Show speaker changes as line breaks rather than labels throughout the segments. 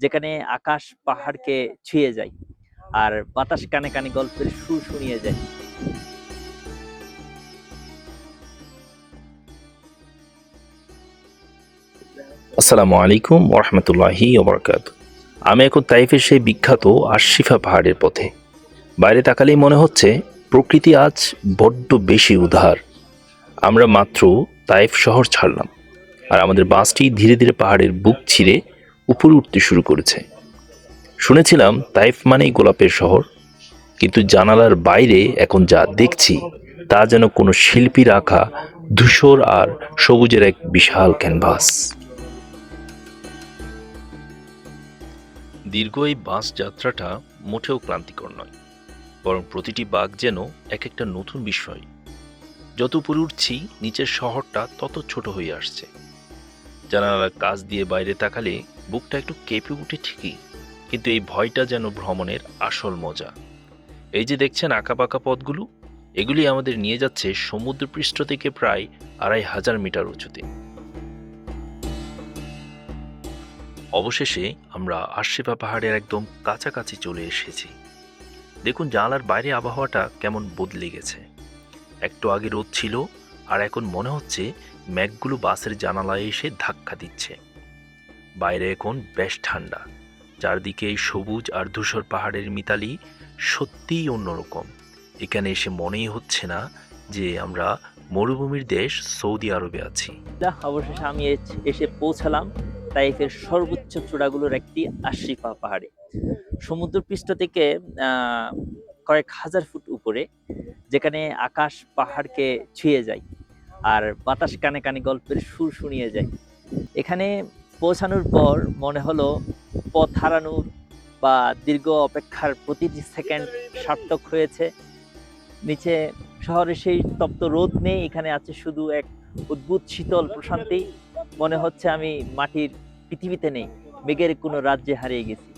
যেখানে আকাশ পাহাড়কে ছুঁয়ে যায় আর বাতাস কানে কানে গল্পের সুর শুনিয়ে যায়।
আসসালামু আলাইকুম ওরহমতুল্লাহি ওবরাকাতুহু। আমি এখন তাইফের সেই বিখ্যাত আশরিফা পাহাড়ের পথে। বাইরে তাকালেই মনে হচ্ছে প্রকৃতি আজ বড্ড বেশি উদার। আমরা মাত্র তাইফ শহর ছাড়লাম, আর আমাদের বাসটি ধীরে ধীরে পাহাড়ের বুক ছিঁড়ে উপরে উঠতে শুরু করেছে। শুনেছিলাম তাইফ মানেই গোলাপের শহর, কিন্তু জানালার বাইরে এখন যা দেখছি তা যেন কোনো শিল্পীর আঁকা ধূসর আর সবুজের এক বিশাল ক্যানভাস। দীর্ঘ এই বাস যাত্রাটা মোটেও ক্লান্তিকর নয়, বরং প্রতিটি বাঁক যেন এক একটা নতুন বিষয়। যত উপরে উঠছি নিচের শহরটা তত ছোট হয়ে আসছে। জানালার কাছ দিয়ে বাইরে তাকালে বুকটা একটু কেঁপে উঠে ঠিকই, কিন্তু এই ভয়টা যেন ভ্রমণের আসল মজা। এই যে দেখছেন আঁকাবাঁকা পথগুলো, এগুলি আমাদের নিয়ে যাচ্ছে সমুদ্রপৃষ্ঠ থেকে প্রায় ২৫০০ মিটার উঁচুতে। অবশেষে আমরা আশরিফা পাহাড়ের একদম কাছাকাছি চলে এসেছি। দেখুন জানালার বাইরে আবহাওয়াটা কেমন বদলে গেছে। একটু আগে রোদ ছিল, আর এখন মনে হচ্ছে মেঘগুলো বাসের জানালায় এসে ধাক্কা দিচ্ছে। বাইরে এখন বেশ ঠান্ডা, চারদিকে এই সবুজ আর ধূসর পাহাড়ের মিতালি সত্যিই অন্যরকম। এখানে এসে মনেই হচ্ছে না যে আমরা মরুভূমির দেশ সৌদি আরবে আছি।
অবশেষে আমি এসে পৌঁছালাম তাইফের সর্বোচ্চ চূড়াগুলোর একটি আশরিফা পাহাড়ে। সমুদ্রপৃষ্ঠ থেকে কয়েক হাজার ফুট উপরে, যেখানে আকাশ পাহাড়কে ছুঁয়ে যায় আর বাতাস কানে কানে গল্পের সুর শুনিয়ে যায়। এখানে পৌঁছানোর পর মনে হলো পথ হারানোর বা দীর্ঘ অপেক্ষার প্রতিটি সেকেন্ড সার্থক হয়েছে। নিচে শহরে সেই তপ্ত রোদ নেই, এখানে আছে শুধু এক অদ্ভুত শীতল প্রশান্তি। মনে হচ্ছে আমি মাটির পৃথিবীতে নেই, মেঘের কোনো রাজ্যে হারিয়ে গেছি।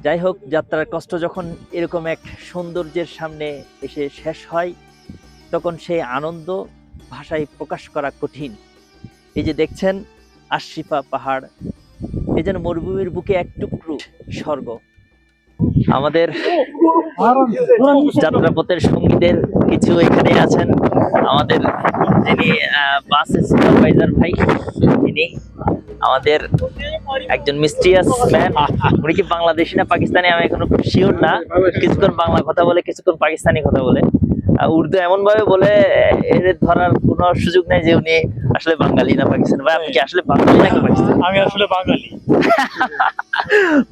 যাই হোক, যাত্রার কষ্ট যখন এরকম এক সৌন্দর্যের সামনে এসে শেষ হয়, তখন সেই আনন্দ ভাষায় প্রকাশ করা কঠিন। এই যে দেখছেন আশরিফা পাহাড়, এ যেন মরুভূমির বুকে এক টুকরো স্বর্গ। আমাদের যাত্রাপথের সঙ্গীদের কিছু এখানে আছেন। আমাদের যিনি বাসের সুপারভাইজার ভাই, তিনি আমাদের একজন মিস্ট্রিয়াস ম্যান। উনি কি বাংলাদেশি না পাকিস্তানি আমি এখনো শিওর না। কিছুক্ষণ বাংলা কথা বলে, কিছুক্ষণ পাকিস্তানি কথা বলে, উর্দু এমন ভাবে বলে এর ধরার কোনো সুযোগ নেই যে উনি আসলে বাঙালি না পাকিস্তানি। ভাই আপনি কি আসলে বাঙালি নাকি পাকিস্তানি?
আমি আসলে বাঙালি।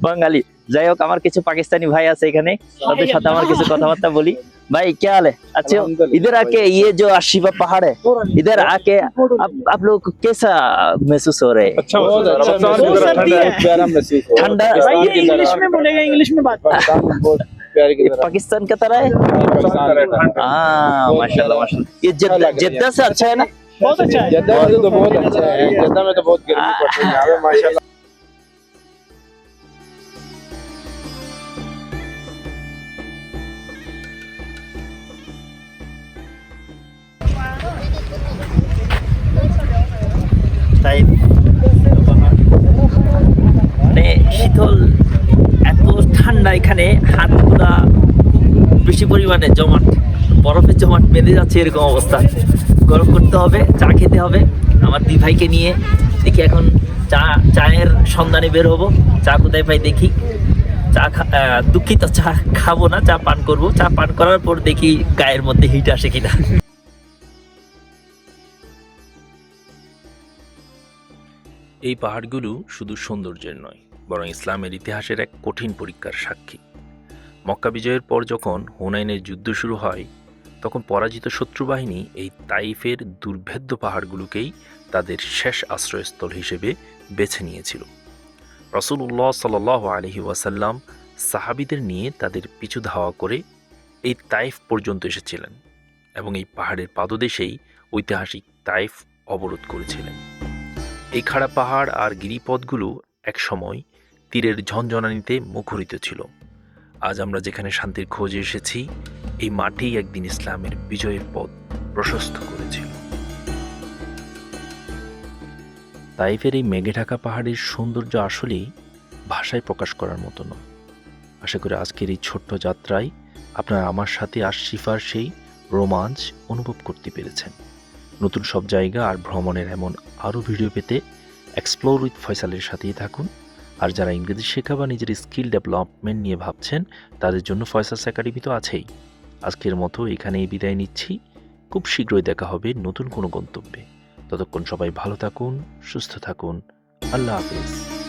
বাঙালি। যাই হোক, আমার কিছু পাকিস্তানি ভাই আছে এখানে, তাদের সাথে আমার কিছু কথাবার্তা বলি। भाई क्या हाल है? अच्छे हो? इधर आके ये जो आशिफा पहाड़ है, इधर आके आप लोग को कैसा महसूस हो रहा है?
अच्छा, बहुत
ठंडा।
भाई ये इंग्लिश में बोलेगा, इंग्लिश में बात
पाकिस्तान का तरह है। हाँ माशाल्लाह माशाल्लाह। ये जद्दा से अच्छा है ना?
बहुत अच्छा है।
जद्दा में तो बहुत अच्छा है, जद्दा में तो बहुत गर्मी पड़ती है यहाँ पे माशाल्लाह।
তাই মানে শীতল, এত ঠান্ডা, এখানে হাতগুলা বেশি পরিমাণে জমাট, বরফের জমাট বেঁধে যাচ্ছে, এরকম অবস্থা। গরম করতে হবে, চা খেতে হবে। আমার দুই ভাইকে নিয়ে দেখি এখন চায়ের সন্ধানে বের হবো। চা কোথায় পাই দেখি। দুঃখিত, চা খাবো না, চা পান করবো। চা পান করার পর দেখি গায়ের মধ্যে হিট আসে কিনা।
এই পাহাড়গুলো শুধু সৌন্দর্যের নয়, বরং ইসলামের ইতিহাসের এক কঠিন পরীক্ষার সাক্ষী। মক্কা বিজয়ের পর যখন হুনাইনের যুদ্ধ শুরু হয়, তখন পরাজিত শত্রুবাহিনী এই তাইফের দুর্ভেদ্য পাহাড়গুলোকেই তাদের শেষ আশ্রয়স্থল হিসেবে বেছে নিয়েছিল। রাসূলুল্লাহ সাল্লাল্লাহু আলাইহি ওয়াসাল্লাম সাহাবীদের নিয়ে তাদের পিছু ধাওয়া করে এই তাইফ পর্যন্ত এসেছিলেন, এবং এই পাহাড়ের পাদদেশেই ঐতিহাসিক তাইফ অবরোধ করেছিলেন। এই খাড়া পাহাড় আর গিরিপথগুলো একসময় তীরের ঝনঝনানিতে মুখরিত ছিল। আজ আমরা যেখানে শান্তির খোঁজে এসেছি, এই মাটিই একদিন ইসলামের বিজয়ের পথ প্রশস্ত করেছিল। তাইফের এই মেঘে ঢাকা পাহাড়ের সৌন্দর্য আসলেই ভাষায় প্রকাশ করার মতো নয়। আশা করি আজকের এই ছোট্ট যাত্রায় আপনারা আমার সাথে আশরিফার সেই রোমাঞ্চ অনুভব করতে পেরেছেন। নতুন সব জায়গা আর ভ্রমণের এমন আরও ভিডিও পেতে এক্সপ্লোর উইথ ফয়সালের সাথেই থাকুন। আর যারা ইংরেজি শেখা বা নিজের স্কিল ডেভেলপমেন্ট নিয়ে ভাবছেন, তাদের জন্য ফয়সালস একাডেমি তো আছেই। আজকের মতো এখানেই বিদায় নিচ্ছি। খুব শীঘ্রই দেখা হবে নতুন কোনো গন্তব্যে। ততক্ষণ সবাই ভালো থাকুন, সুস্থ থাকুন। আল্লাহ হাফেজ।